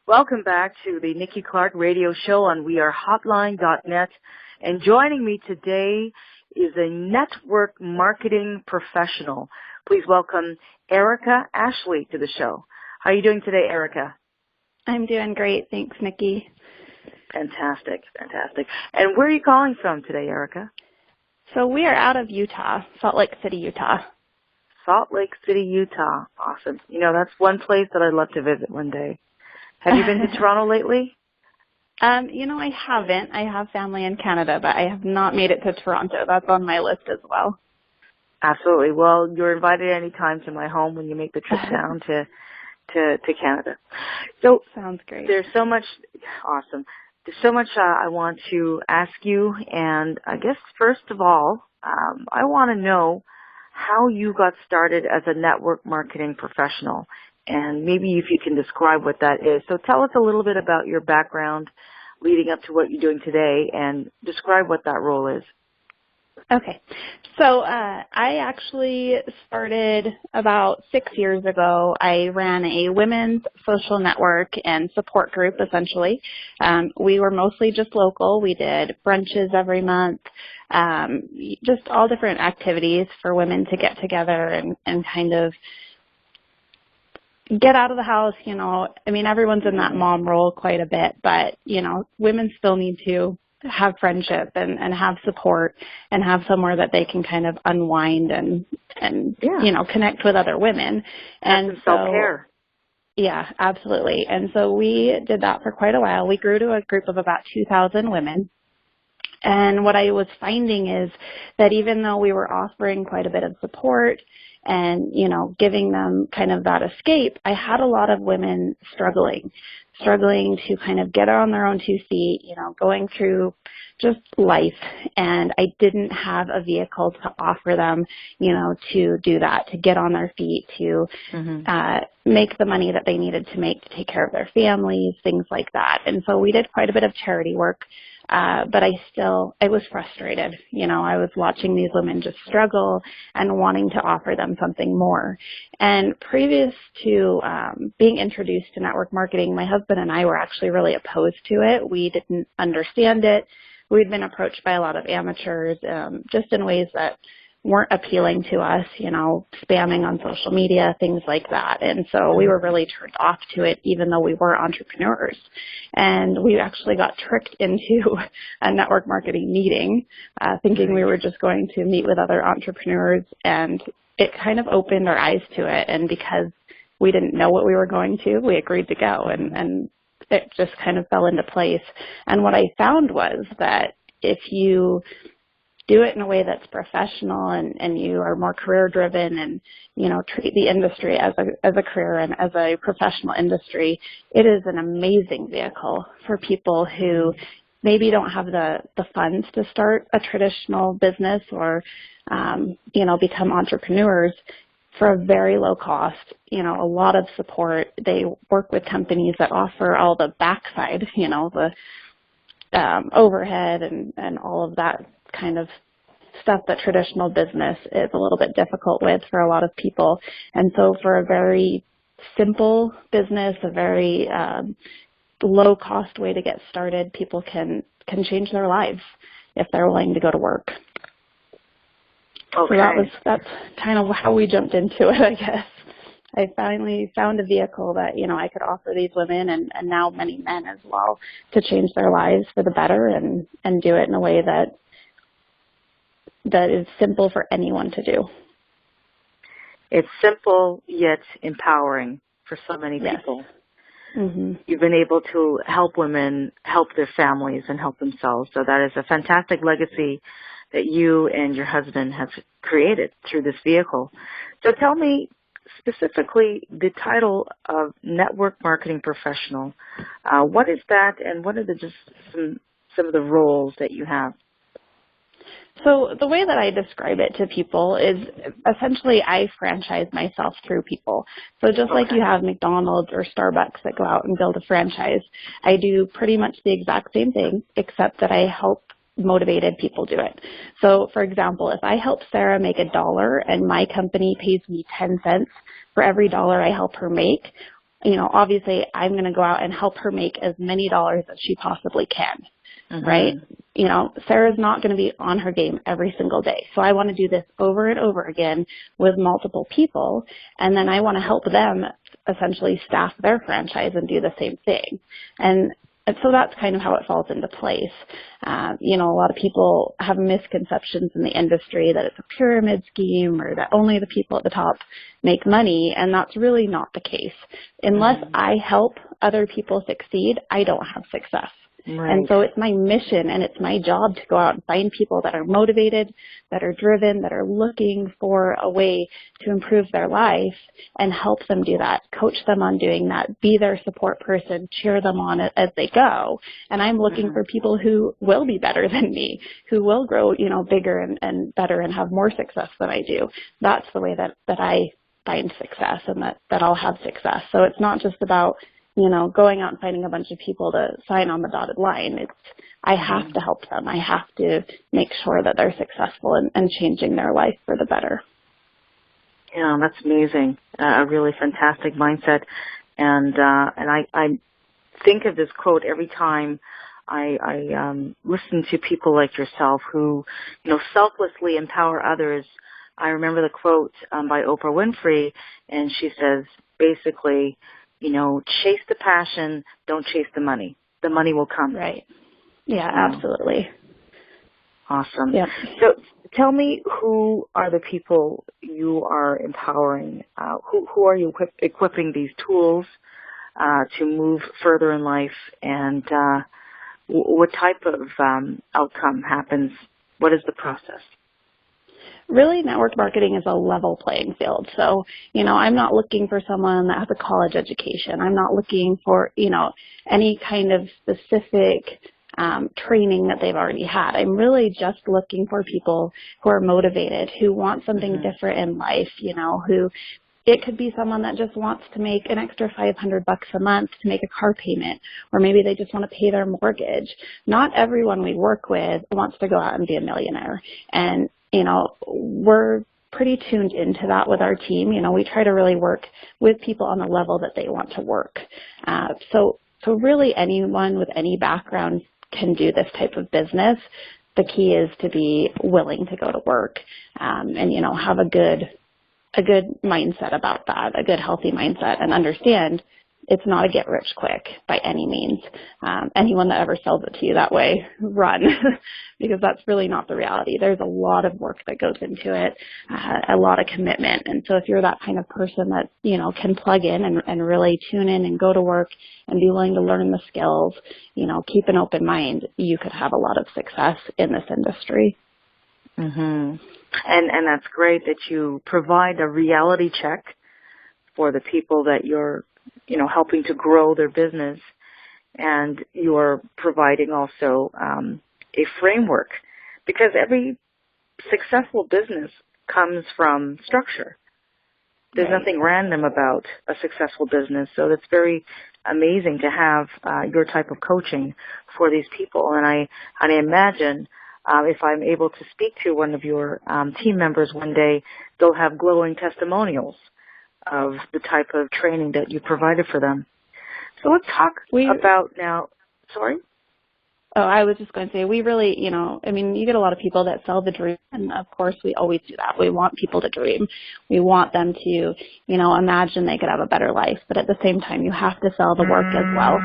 Welcome back to the Nikki Clarke Radio Show on wearehotline.net. And joining me today is a network marketing professional. Please welcome Erika Ashley to the show. How are you doing today, Erika? I'm doing great. Thanks, Nikki. Fantastic, fantastic. And where are you calling from today, Erika? So we are out of Utah, Salt Lake City, Utah. Salt Lake City, Utah. Awesome. You know, that's one place that I'd love to visit one day. Have you been to Toronto lately? I haven't. I have family in Canada, but I have not made it to Toronto. That's on my list as well. Absolutely. Well, you're invited anytime to my home when you make the trip down to Canada. So sounds great. There's so much awesome. There's so much I want to ask you, and I guess first of all, I want to know how you got started as a network marketing professional, and maybe if you can describe what that is. So tell us a little bit about your background leading up to what you're doing today, and describe what that role is. Okay. So I actually started about 6 years ago. I ran a women's social network and support group, essentially. We were mostly just local. We did brunches every month, just all different activities for women to get together and kind of get out of the house. I mean, everyone's in that mom role quite a bit, but, women still need to have friendship and have support and have somewhere that they can kind of unwind and connect with other women. And so self-care. Yeah, absolutely. And so we did that for quite a while. We grew to a group of about 2,000 women. And what I was finding is that even though we were offering quite a bit of support and, giving them kind of that escape, I had a lot of women struggling to kind of get on their own 2 feet, going through just life. And I didn't have a vehicle to offer them, to do that, to get on their feet, to make the money that they needed to make to take care of their families, things like that. And so we did quite a bit of charity work. But I was frustrated. I was watching these women just struggle and wanting to offer them something more. And previous to being introduced to network marketing, my husband and I were actually really opposed to it. We didn't understand it. We'd been approached by a lot of amateurs, just in ways that weren't appealing to us, spamming on social media, things like that. And so we were really turned off to it, even though we were entrepreneurs. And we actually got tricked into a network marketing meeting, thinking we were just going to meet with other entrepreneurs. And it kind of opened our eyes to it. And because we didn't know what we were going to, we agreed to go. And it just kind of fell into place. And what I found was that if you do it in a way that's professional and you are more career driven and, treat the industry as a career and as a professional industry, it is an amazing vehicle for people who maybe don't have the funds to start a traditional business or, become entrepreneurs for a very low cost, a lot of support. They work with companies that offer all the backside, the overhead and all of that kind of stuff that traditional business is a little bit difficult with for a lot of people. And so for a very simple business, a very low cost way to get started, people can change their lives if they're willing to go to work. Okay. So that's kind of how we jumped into it, I guess. I finally found a vehicle that, I could offer these women and now many men as well to change their lives for the better and do it in a way that is simple for anyone to do. It's simple yet empowering for so many people. Mm-hmm. You've been able to help women help their families and help themselves. So that is a fantastic legacy that you and your husband have created through this vehicle. So tell me specifically the title of network marketing professional. What is that, and what are some of the roles that you have? So the way that I describe it to people is essentially I franchise myself through people. So just like you have McDonald's or Starbucks that go out and build a franchise, I do pretty much the exact same thing, except that I help motivated people do it. So for example, if I help Sarah make $1 and my company pays me 10 cents for every $1 I help her make, obviously I'm going to go out and help her make as many dollars as she possibly can, right? Sarah's not going to be on her game every single day. So I want to do this over and over again with multiple people, and then I want to help them essentially staff their franchise and do the same thing. And so that's kind of how it falls into place. A lot of people have misconceptions in the industry that it's a pyramid scheme or that only the people at the top make money, and that's really not the case. Unless I help other people succeed, I don't have success. Right. And so it's my mission and it's my job to go out and find people that are motivated, that are driven, that are looking for a way to improve their life and help them do that, coach them on doing that, be their support person, cheer them on as they go. And I'm looking for people who will be better than me, who will grow, bigger and better and have more success than I do. That's the way that I find success and that I'll have success. So it's not just about going out and finding a bunch of people to sign on the dotted line. I have to help them. I have to make sure that they're successful and changing their life for the better. Yeah, that's amazing. A really fantastic mindset. And I think of this quote every time I listen to people like yourself who, selflessly empower others. I remember the quote by Oprah Winfrey, and she says, basically, chase the passion, don't chase the money. The money will come. Right. Yeah, absolutely. Awesome. Yeah. So tell me, who are the people you are empowering? Who are you equipping these tools to move further in life? And what type of outcome happens? What is the process? Really, network marketing is a level playing field. So, I'm not looking for someone that has a college education. I'm not looking for, any kind of specific training that they've already had. I'm really just looking for people who are motivated, who want something different in life, who it could be someone that just wants to make an extra $500 a month to make a car payment, or maybe they just want to pay their mortgage. Not everyone we work with wants to go out and be a millionaire. And we're pretty tuned into that with our team. We try to really work with people on the level that they want to work. So really anyone with any background can do this type of business. The key is to be willing to go to work and have a good mindset about that, a good healthy mindset, and understand it's not a get rich quick by any means. Anyone that ever sells it to you that way, run, because that's really not the reality. There's a lot of work that goes into it, a lot of commitment. And so if you're that kind of person that, can plug in and really tune in and go to work and be willing to learn the skills, keep an open mind, you could have a lot of success in this industry. And that's great that you provide a reality check for the people that you're helping to grow their business, and you're providing also a framework, because every successful business comes from structure. There's nothing random about a successful business, so it's very amazing to have your type of coaching for these people. And I imagine if I'm able to speak to one of your team members one day, they'll have glowing testimonials of the type of training that you provided for them. So let's talk about now. Sorry? Oh, I was just going to say, we really, you get a lot of people that sell the dream, and of course we always do that. We want people to dream. We want them to, imagine they could have a better life, but at the same time you have to sell the work as well.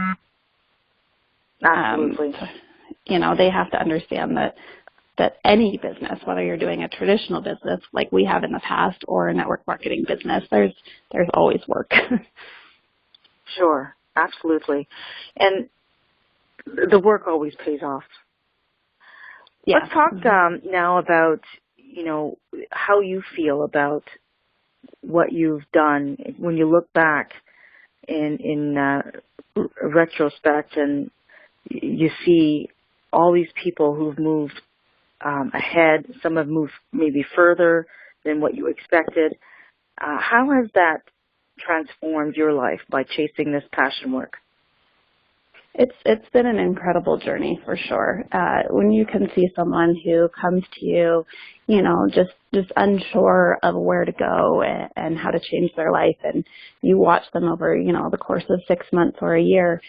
Absolutely. They have to understand that any business, whether you're doing a traditional business like we have in the past or a network marketing business, there's always work. Sure, absolutely. And the work always pays off. Yeah. Let's talk now about, how you feel about what you've done when you look back in retrospect and you see all these people who've moved ahead. Some have moved maybe further than what you expected. How has that transformed your life by chasing this passion work? It's been an incredible journey for sure. When you can see someone who comes to you, just unsure of where to go and how to change their life, and you watch them over, the course of 6 months or a year,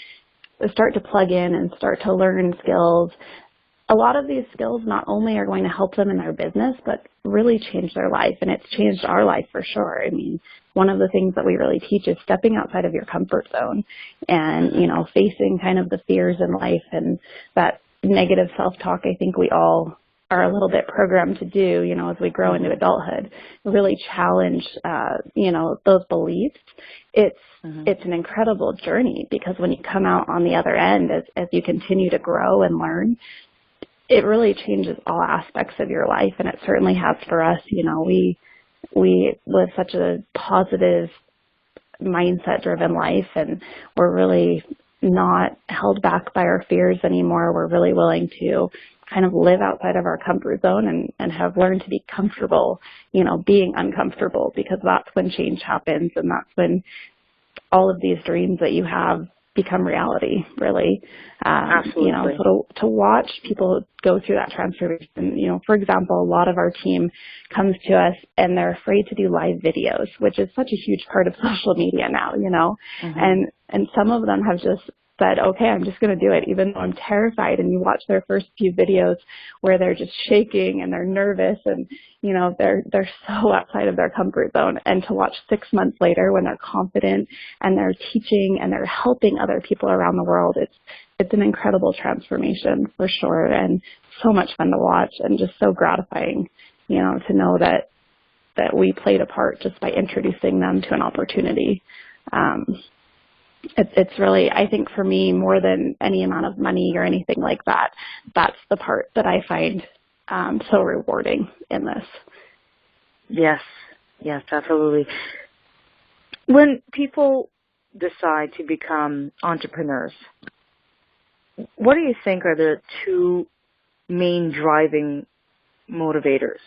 start to plug in and start to learn skills. A lot of these skills not only are going to help them in their business, but really change their life. And it's changed our life for sure. I mean, one of the things that we really teach is stepping outside of your comfort zone and, facing kind of the fears in life and that negative self-talk I think we all are a little bit programmed to do, as we grow into adulthood, really challenge, those beliefs. It's an incredible journey because when you come out on the other end, as you continue to grow and learn, it really changes all aspects of your life, and it certainly has for us. We live such a positive, mindset-driven life, and we're really not held back by our fears anymore. We're really willing to kind of live outside of our comfort zone and have learned to be comfortable, being uncomfortable, because that's when change happens, and that's when all of these dreams that you have become reality, really. Absolutely. So to watch people go through that transformation, for example, a lot of our team comes to us and they're afraid to do live videos, which is such a huge part of social media now, and some of them have just said, okay, I'm just going to do it, even though I'm terrified. And you watch their first few videos where they're just shaking and they're nervous and, they're so outside of their comfort zone. And to watch 6 months later when they're confident and they're teaching and they're helping other people around the world, it's an incredible transformation for sure, and so much fun to watch and just so gratifying, to know that we played a part just by introducing them to an opportunity. It's really, I think for me, more than any amount of money or anything like that, that's the part that I find so rewarding in this. Yes, absolutely. When people decide to become entrepreneurs, what do you think are the two main driving motivators?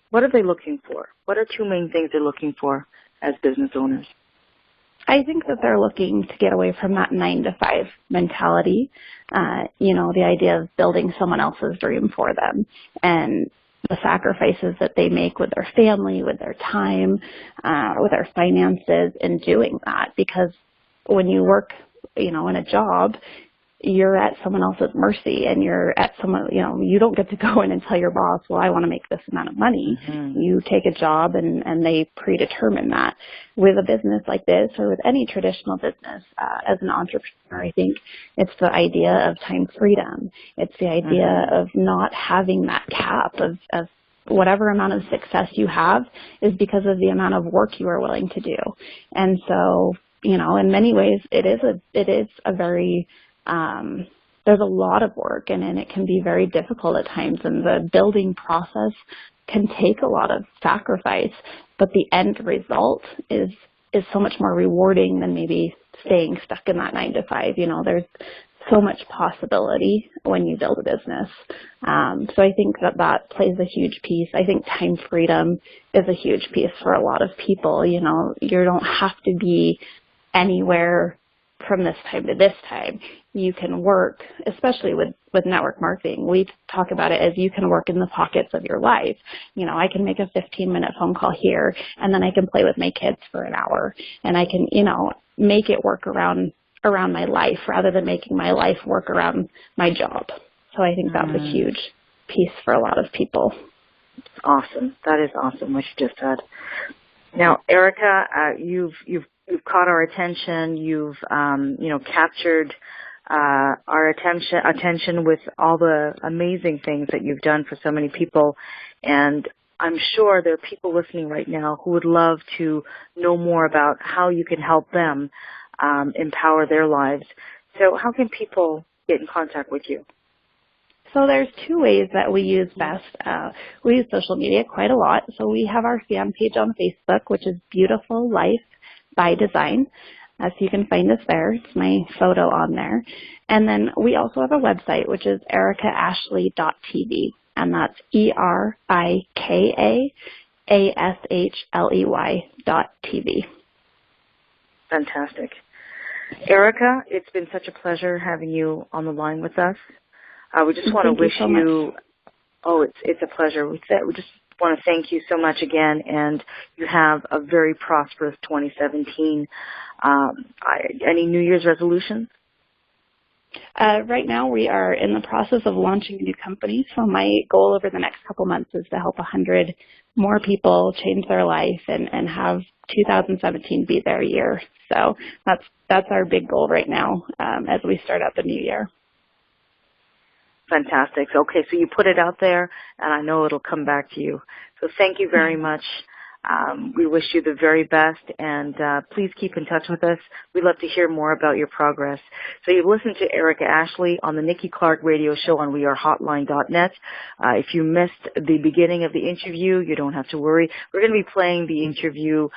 What are they looking for? What are two main things they're looking for as business owners? I think that they're looking to get away from that 9-to-5 mentality, the idea of building someone else's dream for them and the sacrifices that they make with their family, with their time, with their finances in doing that. Because when you work, in a job, you're at someone else's mercy, and you're at someone, you don't get to go in and tell your boss, well, I want to make this amount of money. Mm-hmm. You take a job and they predetermine that. With a business like this, or with any traditional business, as an entrepreneur, I think it's the idea of time freedom. It's the idea of not having that cap of whatever amount of success you have is because of the amount of work you are willing to do. And so, in many ways, it is a very, there's a lot of work, and it can be very difficult at times, and the building process can take a lot of sacrifice, but the end result is so much more rewarding than maybe staying stuck in that 9-to-5. There's so much possibility when you build a business. So I think that plays a huge piece. I think time freedom is a huge piece for a lot of people. You don't have to be anywhere from this time to this time. You can work, especially with network marketing. We talk about it as you can work in the pockets of your life. I can make a 15-minute phone call here, and then I can play with my kids for an hour, and I can, make it work around my life rather than making my life work around my job. So I think that's a huge piece for a lot of people. Awesome. That is awesome what you just said. Now, Erika, you've caught our attention. You've captured our attention with all the amazing things that you've done for so many people, and I'm sure there are people listening right now who would love to know more about how you can help them empower their lives. So how can people get in contact with you? So there's two ways that we use best. We use social media quite a lot. So we have our fan page on Facebook, which is Beautiful Life by Design. So you can find us there. It's my photo on there. And then we also have a website, which is erikaashley.tv. And that's ErikaAshley.tv. Fantastic. Erika, it's been such a pleasure having you on the line with us. We just want to wish you, it's a pleasure. We just want to thank you so much again, and you have a very prosperous 2017. Any New Year's resolutions? Right now, we are in the process of launching a new company. So my goal over the next couple months is to help 100 more people change their life and have 2017 be their year. So that's our big goal right now as we start out the new year. Fantastic. Okay, so you put it out there, and I know it'll come back to you. So thank you very much. We wish you the very best, and please keep in touch with us. We'd love to hear more about your progress. So you've listened to Erika Ashley on the Nikki Clarke Radio Show on wearehotline.net. If you missed the beginning of the interview, you don't have to worry. We're going to be playing the interview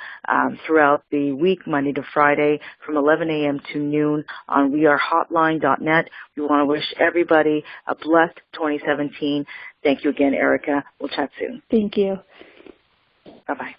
throughout the week, Monday to Friday, from 11 a.m. to noon on wearehotline.net. We want to wish everybody a blessed 2017. Thank you again, Erika. We'll chat soon. Thank you. Bye-bye.